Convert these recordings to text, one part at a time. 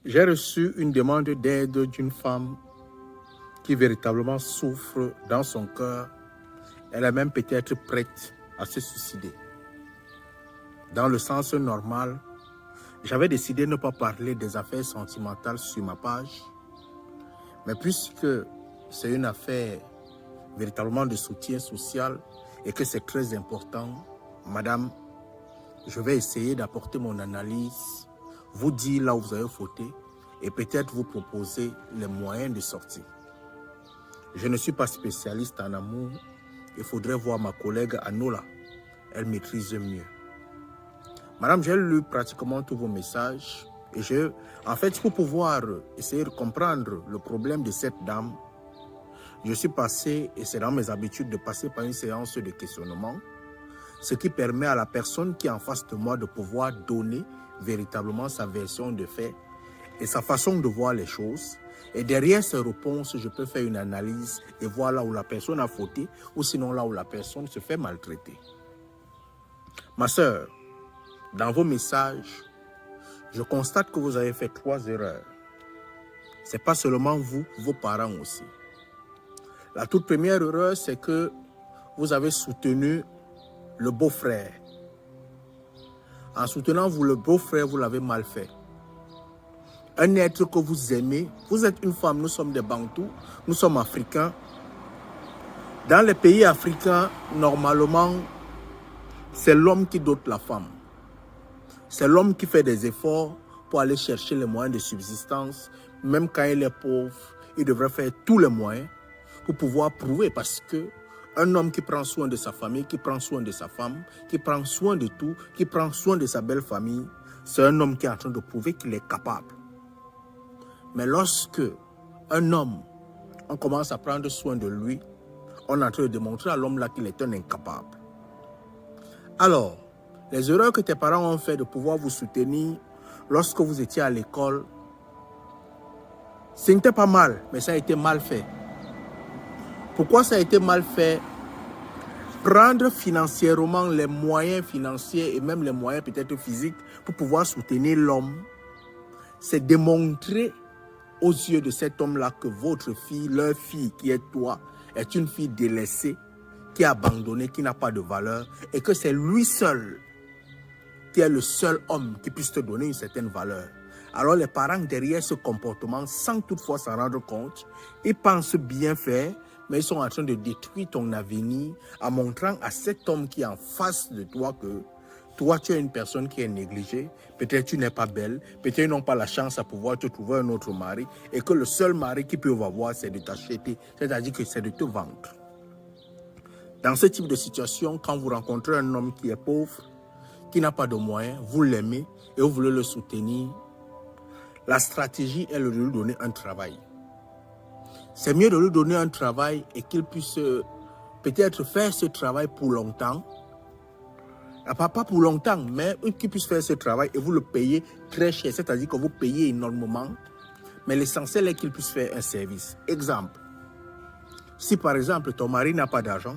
J'ai reçu une demande d'aide d'une femme qui véritablement souffre dans son cœur. Elle est même peut-être prête à se suicider. Dans le sens normal, j'avais décidé de ne pas parler des affaires sentimentales sur ma page, mais puisque c'est une affaire véritablement de soutien social et que c'est très important, madame, je vais essayer d'apporter mon analyse, vous dire là où vous avez fauté et peut-être vous proposer les moyens de sortir. Je ne suis pas spécialiste en amour, il faudrait voir ma collègue Anola, elle maîtrise mieux. Madame, j'ai lu pratiquement tous vos messages et en fait, pour pouvoir essayer de comprendre le problème de cette dame, je suis passé, et c'est dans mes habitudes de passer par une séance de questionnement, ce qui permet à la personne qui est en face de moi de pouvoir donner véritablement sa version de fait et sa façon de voir les choses. Et derrière ces réponses, je peux faire une analyse et voir là où la personne a fauté ou sinon là où la personne se fait maltraiter. Ma sœur, dans vos messages, je constate que vous avez fait 3 erreurs. Ce n'est pas seulement vous, vos parents aussi. La toute première erreur, c'est que vous avez soutenu le beau-frère. En soutenant vous le beau-frère, vous l'avez mal fait. Un être que vous aimez, vous êtes une femme, nous sommes des Bantous, nous sommes africains. Dans les pays africains, normalement, c'est l'homme qui dote la femme. C'est l'homme qui fait des efforts pour aller chercher les moyens de subsistance. Même quand il est pauvre, il devrait faire tous les moyens pour pouvoir prouver, parce que un homme qui prend soin de sa famille, qui prend soin de sa femme, qui prend soin de tout, qui prend soin de sa belle famille, c'est un homme qui est en train de prouver qu'il est capable. Mais lorsque un homme, on commence à prendre soin de lui, on est en train de démontrer à l'homme là qu'il est un incapable. Alors, les erreurs que tes parents ont fait de pouvoir vous soutenir lorsque vous étiez à l'école, ce n'était pas mal, mais ça a été mal fait. Pourquoi ça a été mal fait? Prendre financièrement les moyens financiers et même les moyens peut-être physiques pour pouvoir soutenir l'homme, c'est démontrer aux yeux de cet homme-là que votre fille, leur fille qui est toi, est une fille délaissée, qui est abandonnée, qui n'a pas de valeur, et que c'est lui seul qui est le seul homme qui puisse te donner une certaine valeur. Alors les parents, derrière ce comportement, sans toutefois s'en rendre compte, ils pensent bien faire, mais ils sont en train de détruire ton avenir en montrant à cet homme qui est en face de toi que toi, tu es une personne qui est négligée, peut-être tu n'es pas belle, peut-être ils n'ont pas la chance à pouvoir te trouver un autre mari, et que le seul mari qu'ils peuvent avoir, c'est de t'acheter, c'est-à-dire que c'est de te vendre. Dans ce type de situation, quand vous rencontrez un homme qui est pauvre, qui n'a pas de moyens, vous l'aimez et vous voulez le soutenir, la stratégie est de lui donner un travail. C'est mieux de lui donner un travail et qu'il puisse peut-être faire ce travail pour longtemps. Pas pour longtemps, mais qu'il puisse faire ce travail et vous le payez très cher, c'est-à-dire que vous payez énormément, mais l'essentiel est qu'il puisse faire un service. Exemple, si par exemple ton mari n'a pas d'argent,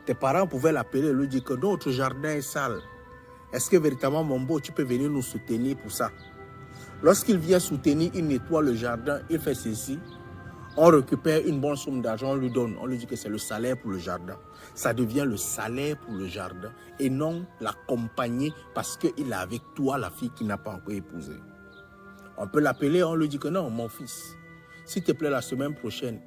tes parents pouvaient l'appeler et lui dire que notre jardin est sale. Est-ce que véritablement, mon beau, tu peux venir nous soutenir pour ça? Lorsqu'il vient soutenir, il nettoie le jardin, il fait ceci. On récupère une bonne somme d'argent, on lui donne. On lui dit que c'est le salaire pour le jardin. Ça devient le salaire pour le jardin et non l'accompagner parce qu'il est avec toi, la fille qui n'a pas encore épousé. On peut l'appeler, on lui dit que non, mon fils, s'il te plaît, la semaine prochaine,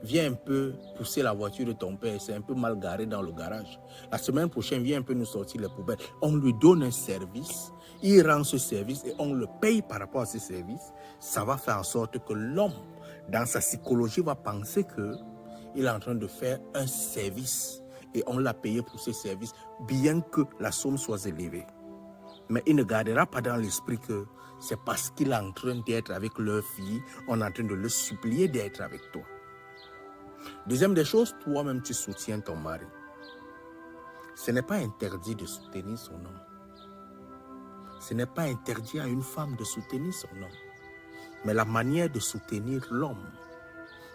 viens un peu pousser la voiture de ton père, c'est un peu mal garé dans le garage. La semaine prochaine, viens un peu nous sortir les poubelles. On lui donne un service, il rend ce service et on le paye par rapport à ce service. Ça va faire en sorte que l'homme, dans sa psychologie, va penser qu'il est en train de faire un service et on l'a payé pour ce service, bien que la somme soit élevée. Mais il ne gardera pas dans l'esprit que c'est parce qu'il est en train d'être avec leur fille, on est en train de le supplier d'être avec toi. Deuxième des choses, toi-même tu soutiens ton mari. Ce n'est pas interdit de soutenir son homme. Ce n'est pas interdit à une femme de soutenir son homme. Mais la manière de soutenir l'homme,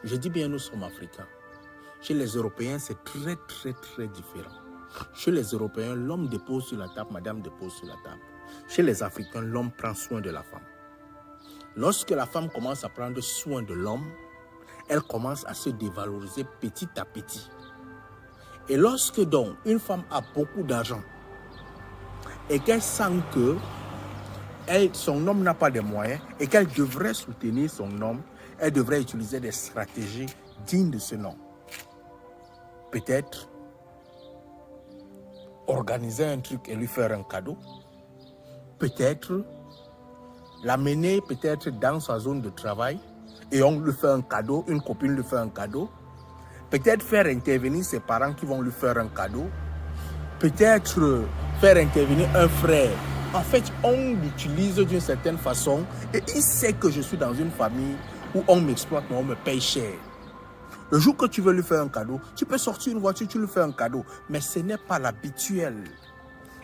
je dis bien nous sommes africains. Chez les Européens, c'est très différent. Chez les Européens, l'homme dépose sur la table, madame dépose sur la table. Chez les Africains, l'homme prend soin de la femme. Lorsque la femme commence à prendre soin de l'homme, elle commence à se dévaloriser petit à petit. Et lorsque donc une femme a beaucoup d'argent et qu'elle sent que son homme n'a pas de moyens et qu'elle devrait soutenir son homme, elle devrait utiliser des stratégies dignes de ce nom. Peut-être organiser un truc et lui faire un cadeau. Peut-être l'amener peut-être dans sa zone de travail et on lui fait un cadeau, une copine lui fait un cadeau. Peut-être faire intervenir ses parents qui vont lui faire un cadeau. Peut-être faire intervenir un frère. En fait, on l'utilise d'une certaine façon et il sait que je suis dans une famille où on m'exploite mais on me paye cher. Le jour que tu veux lui faire un cadeau, tu peux sortir une voiture, tu lui fais un cadeau. Mais ce n'est pas l'habituel.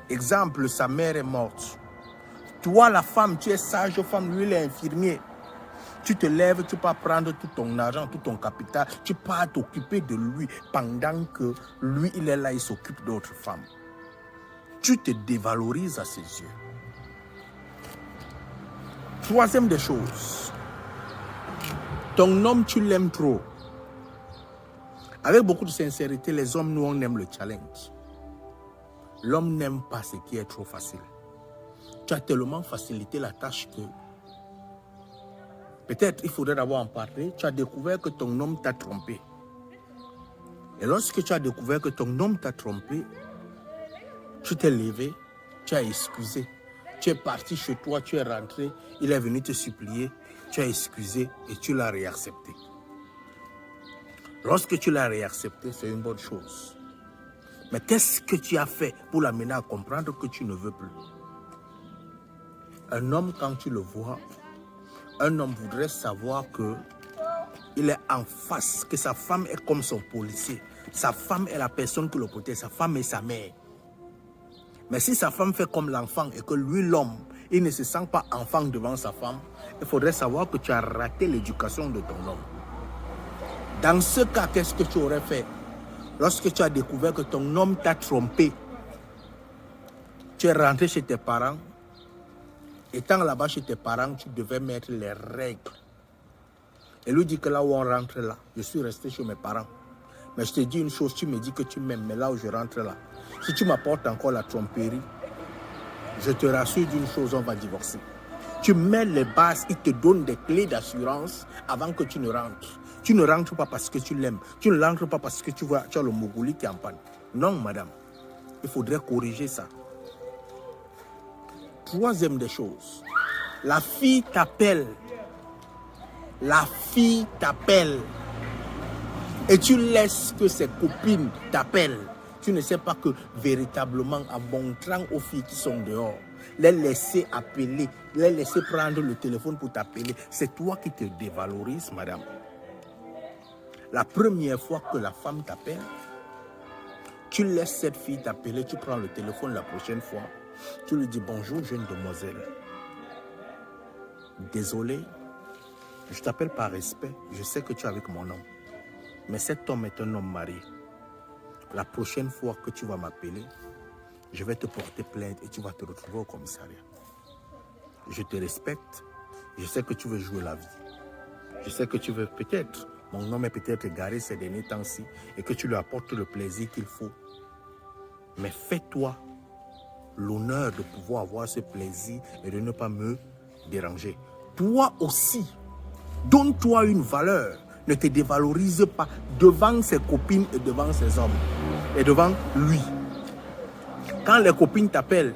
Exemple, sa mère est morte. Toi, la femme, tu es sage femme, lui, il est infirmier. Tu te lèves, tu peux prendre tout ton argent, tout ton capital. Tu peux t'occuper de lui pendant que lui, il est là, il s'occupe d'autres femmes. Tu te dévalorises à ses yeux. Troisième des choses. Ton homme, tu l'aimes trop. Avec beaucoup de sincérité, les hommes, nous, on aime le challenge. L'homme n'aime pas ce qui est trop facile. Tu as tellement facilité la tâche que peut-être il faudrait d'abord en parler. Tu as découvert que ton homme t'a trompé. Et lorsque tu as découvert que ton homme t'a trompé, tu t'es levé, tu as excusé. Tu es parti chez toi, tu es rentré, il est venu te supplier, tu as excusé et tu l'as réaccepté. Lorsque tu l'as réaccepté, c'est une bonne chose. Mais qu'est-ce que tu as fait pour l'amener à comprendre que tu ne veux plus? Un homme, quand tu le vois, un homme voudrait savoir qu'il est en face, que sa femme est comme son policier. Sa femme est la personne qui le protège, sa femme est sa mère. Mais si sa femme fait comme l'enfant et que lui, l'homme, il ne se sent pas enfant devant sa femme, il faudrait savoir que tu as raté l'éducation de ton homme. Dans ce cas, qu'est-ce que tu aurais fait? Lorsque tu as découvert que ton homme t'a trompé, tu es rentré chez tes parents. Étant là-bas chez tes parents, tu devais mettre les règles. Et lui dit que là où on rentre là, je suis resté chez mes parents. Mais je te dis une chose, tu me dis que tu m'aimes, mais là où je rentre là, si tu m'apportes encore la tromperie, je te rassure d'une chose, on va divorcer. Tu mets les bases, il te donne des clés d'assurance avant que tu ne rentres. Tu ne rentres pas parce que tu l'aimes. Tu ne rentres pas parce que tu as le Moguli qui est en panne. Non, madame. Il faudrait corriger ça. Troisième des choses. La fille t'appelle. La fille t'appelle. Et tu laisses que ses copines t'appellent. Tu ne sais pas que véritablement, en montrant aux filles qui sont dehors, les laisser appeler, les laisser prendre le téléphone pour t'appeler, c'est toi qui te dévalorises, madame. La première fois que la femme t'appelle, tu laisses cette fille t'appeler, tu prends le téléphone la prochaine fois, tu lui dis bonjour jeune demoiselle. Désolé, je t'appelle par respect, je sais que tu es avec mon homme. Mais cet homme est un homme marié. La prochaine fois que tu vas m'appeler, je vais te porter plainte et tu vas te retrouver au commissariat. Je te respecte, je sais que tu veux jouer la vie. Je sais que tu veux peut-être, mon homme est peut-être égaré ces derniers temps-ci et que tu lui apportes le plaisir qu'il faut. Mais fais-toi l'honneur de pouvoir avoir ce plaisir et de ne pas me déranger. Toi aussi, donne-toi une valeur. Ne te dévalorise pas devant ses copines et devant ses hommes. Et devant lui. Quand les copines t'appellent,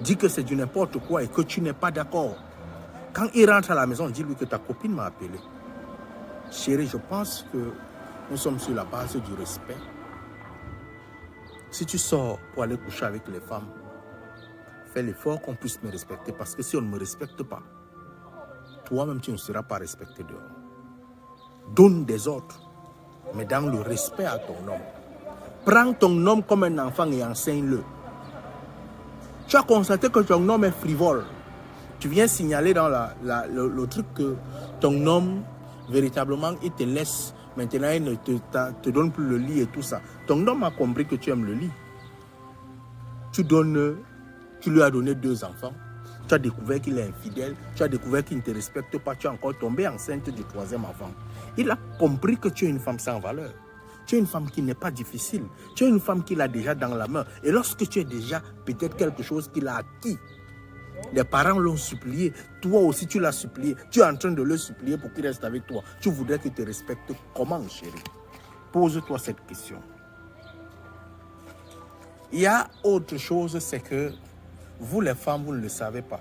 dis que c'est du n'importe quoi et que tu n'es pas d'accord. Quand il rentre à la maison, dis-lui que ta copine m'a appelé. Chérie, je pense que nous sommes sur la base du respect. Si tu sors pour aller coucher avec les femmes, fais l'effort qu'on puisse me respecter. Parce que si on ne me respecte pas, toi-même tu ne seras pas respecté dehors. Donne des ordres, mais dans le respect à ton homme. Prends ton homme comme un enfant et enseigne-le. Tu as constaté que ton homme est frivole. Tu viens signaler dans le truc que ton homme, véritablement, il te laisse. Maintenant, il ne te donne plus le lit et tout ça. Ton homme a compris que tu aimes le lit. Tu lui as donné 2 enfants. Tu as découvert qu'il est infidèle, tu as découvert qu'il ne te respecte pas, tu es encore tombé enceinte du 3e enfant. Il a compris que tu es une femme sans valeur. Tu es une femme qui n'est pas difficile. Tu es une femme qu'il a déjà dans la main. Et lorsque tu es déjà peut-être quelque chose qu'il a acquis, les parents l'ont supplié, toi aussi tu l'as supplié, tu es en train de le supplier pour qu'il reste avec toi. Tu voudrais qu'il te respecte comment, chérie? Pose-toi cette question. Il y a autre chose, c'est que vous les femmes, vous ne le savez pas.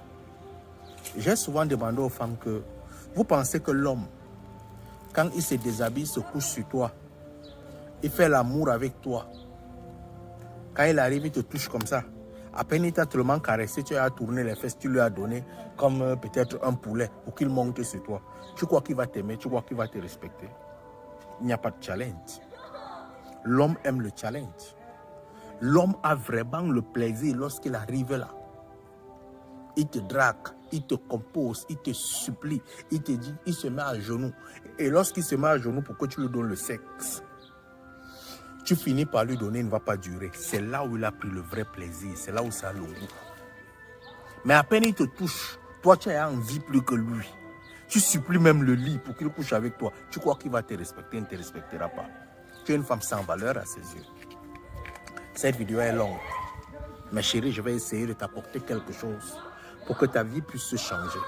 J'ai souvent demandé aux femmes que vous pensez que l'homme, quand il se déshabille, se couche sur toi, il fait l'amour avec toi. Quand il arrive, il te touche comme ça. À peine il t'a tellement caressé, tu as tourné les fesses, tu lui as donné comme peut-être un poulet pour qu'il monte sur toi. Tu crois qu'il va t'aimer, tu crois qu'il va te respecter. Il n'y a pas de challenge. L'homme aime le challenge. L'homme a vraiment le plaisir lorsqu'il arrive là. Il te drague, il te compose, il te supplie, il te dit, il se met à genoux. Et lorsqu'il se met à genoux pour que tu lui donnes le sexe, tu finis par lui donner, il ne va pas durer. C'est là où il a pris le vrai plaisir, c'est là où ça a le goût. Mais à peine il te touche, toi tu as envie plus que lui. Tu supplies même le lit pour qu'il couche avec toi. Tu crois qu'il va te respecter, il ne te respectera pas. Tu es une femme sans valeur à ses yeux. Cette vidéo est longue. Mais chérie, je vais essayer de t'apporter quelque chose pour que ta vie puisse se changer.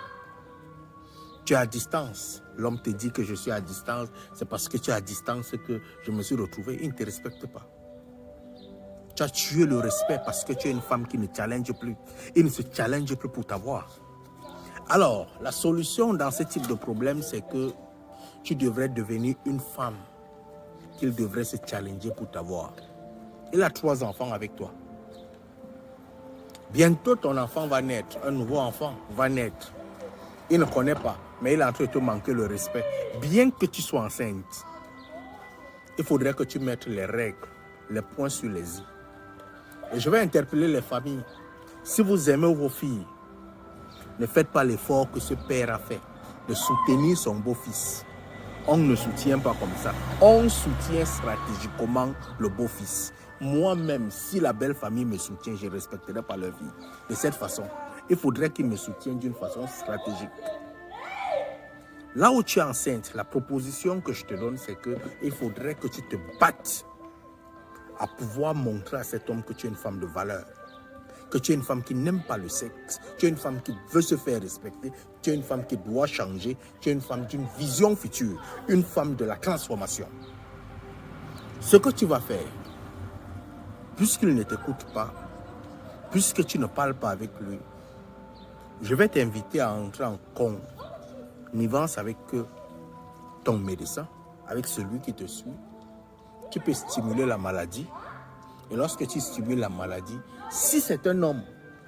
Tu es à distance. L'homme te dit que je suis à distance. C'est parce que tu es à distance que je me suis retrouvé. Il ne te respecte pas. Tu as tué le respect parce que tu es une femme qui ne challenge plus. Il ne se challenge plus pour t'avoir. Alors, la solution dans ce type de problème, c'est que tu devrais devenir une femme qu'il devrait se challenger pour t'avoir. Il a 3 enfants avec toi. Bientôt, ton enfant va naître. Un nouveau enfant va naître. Il ne connaît pas, mais il est en train de te manquer le respect. Bien que tu sois enceinte, il faudrait que tu mettes les règles, les points sur les i. Et je vais interpeller les familles. Si vous aimez vos filles, ne faites pas l'effort que ce père a fait de soutenir son beau-fils. On ne soutient pas comme ça. On soutient stratégiquement le beau-fils. Moi-même, si la belle famille me soutient, je ne respecterai pas leur vie. De cette façon, il faudrait qu'ils me soutiennent d'une façon stratégique. Là où tu es enceinte, la proposition que je te donne, c'est qu'il faudrait que tu te battes à pouvoir montrer à cet homme que tu es une femme de valeur. Que tu es une femme qui n'aime pas le sexe, tu es une femme qui veut se faire respecter, tu es une femme qui doit changer, tu es une femme d'une vision future, une femme de la transformation. Ce que tu vas faire, puisqu'il ne t'écoute pas, puisque tu ne parles pas avec lui, je vais t'inviter à entrer en connivence avec ton médecin, avec celui qui te suit. Tu peux stimuler la maladie. Et lorsque tu stimules la maladie, si c'est un homme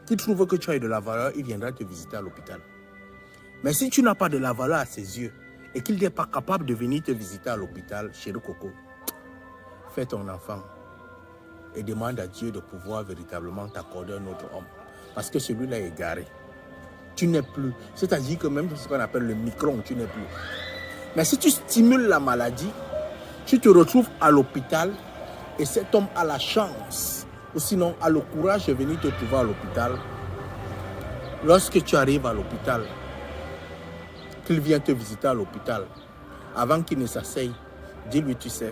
qui trouve que tu as de la valeur, il viendra te visiter à l'hôpital. Mais si tu n'as pas de la valeur à ses yeux et qu'il n'est pas capable de venir te visiter à l'hôpital, chérie Coco, fais ton enfant et demande à Dieu de pouvoir véritablement t'accorder un autre homme. Parce que celui-là est égaré. Tu n'es plus. C'est-à-dire que même ce qu'on appelle le micron, tu n'es plus. Mais si tu stimules la maladie, tu te retrouves à l'hôpital et cet homme a la chance, ou sinon a le courage de venir te trouver à l'hôpital. Lorsque tu arrives à l'hôpital, qu'il vient te visiter à l'hôpital, avant qu'il ne s'asseye, dis-lui, tu sais,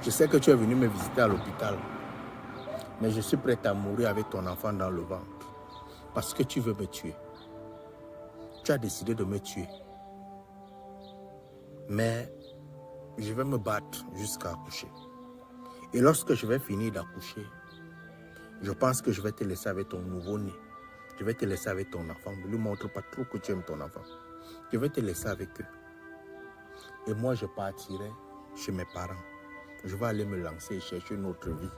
je sais que tu es venu me visiter à l'hôpital, mais je suis prêt à mourir avec ton enfant dans le ventre, parce que tu veux me tuer. Tu as décidé de me tuer. Mais je vais me battre jusqu'à accoucher. Et lorsque je vais finir d'accoucher, je pense que je vais te laisser avec ton nouveau-né. Je vais te laisser avec ton enfant. Ne lui montre pas trop que tu aimes ton enfant. Je vais te laisser avec eux. Et moi, je partirai chez mes parents. Je vais aller me lancer et chercher une autre vie.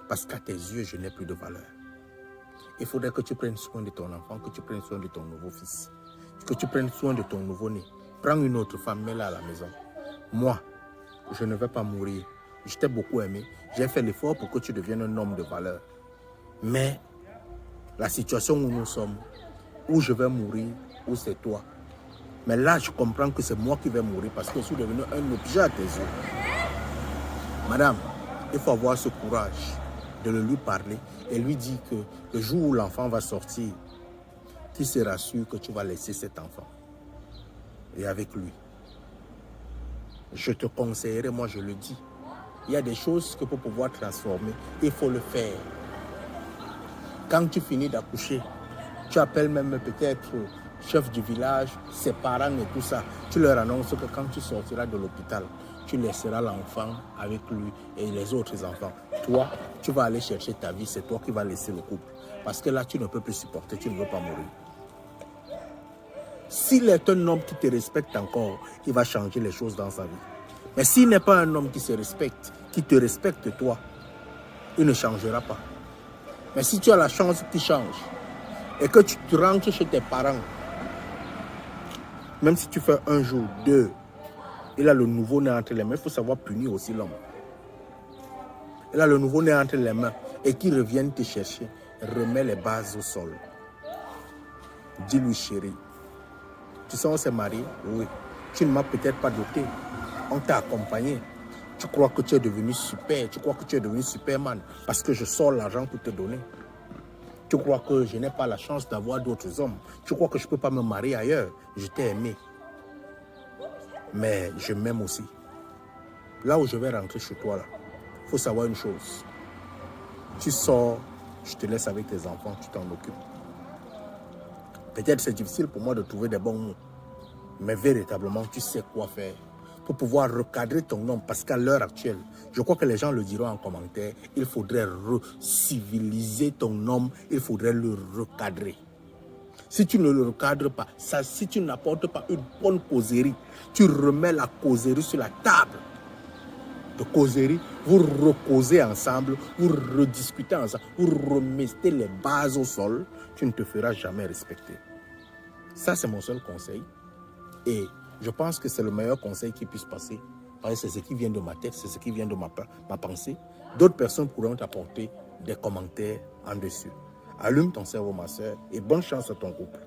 Parce qu'à tes yeux, je n'ai plus de valeur. Il faudrait que tu prennes soin de ton enfant, que tu prennes soin de ton nouveau fils. Que tu prennes soin de ton nouveau-né. Prends une autre femme, mets-la à la maison. Moi, je ne vais pas mourir. Je t'ai beaucoup aimé. J'ai fait l'effort pour que tu deviennes un homme de valeur. Mais la situation où nous sommes, où je vais mourir, où c'est toi. Mais là, je comprends que c'est moi qui vais mourir parce que je suis devenu un objet à tes yeux. Madame, il faut avoir ce courage de le lui parler et lui dire que le jour où l'enfant va sortir, tu seras sûr que tu vas laisser cet enfant. Et avec lui. Je te conseillerais, moi je le dis, il y a des choses que pour pouvoir transformer, il faut le faire. Quand tu finis d'accoucher, tu appelles même peut-être chef du village, ses parents et tout ça. Tu leur annonces que quand tu sortiras de l'hôpital, tu laisseras l'enfant avec lui et les autres enfants. Toi, tu vas aller chercher ta vie, c'est toi qui vas laisser le couple. Parce que là, tu ne peux plus supporter, tu ne veux pas mourir. S'il est un homme qui te respecte encore, il va changer les choses dans sa vie. Mais s'il n'est pas un homme qui se respecte, qui te respecte toi, il ne changera pas. Mais si tu as la chance qu'il change et que tu te rentres chez tes parents, même si tu fais un jour, deux, il a le nouveau-né entre les mains, il faut savoir punir aussi l'homme. Il a le nouveau-né entre les mains et qu'il revienne te chercher, remets les bases au sol. Dis-lui chérie, tu sais on s'est marié? Oui. Tu ne m'as peut-être pas doté. On t'a accompagné. Tu crois que tu es devenu super, tu crois que tu es devenu Superman parce que je sors l'argent pour te donner. Tu crois que je n'ai pas la chance d'avoir d'autres hommes. Tu crois que je ne peux pas me marier ailleurs. Je t'ai aimé. Mais je m'aime aussi. Là où je vais rentrer chez toi, il faut savoir une chose. Tu sors, je te laisse avec tes enfants, tu t'en occupes. Peut-être c'est difficile pour moi de trouver des bons mots. Mais véritablement, tu sais quoi faire pour pouvoir recadrer ton homme. Parce qu'à l'heure actuelle, je crois que les gens le diront en commentaire, il faudrait civiliser ton homme, il faudrait le recadrer. Si tu ne le recadres pas, si tu n'apportes pas une bonne causerie, tu remets la causerie sur la table de causerie, vous recausez ensemble, vous rediscutez ensemble, vous remettez les bases au sol, tu ne te feras jamais respecter. Ça, c'est mon seul conseil. Et je pense que c'est le meilleur conseil qui puisse passer. Parce que c'est ce qui vient de ma tête, c'est ce qui vient de ma pensée. D'autres personnes pourront t'apporter des commentaires en dessus. Allume ton cerveau, ma soeur, et bonne chance à ton couple.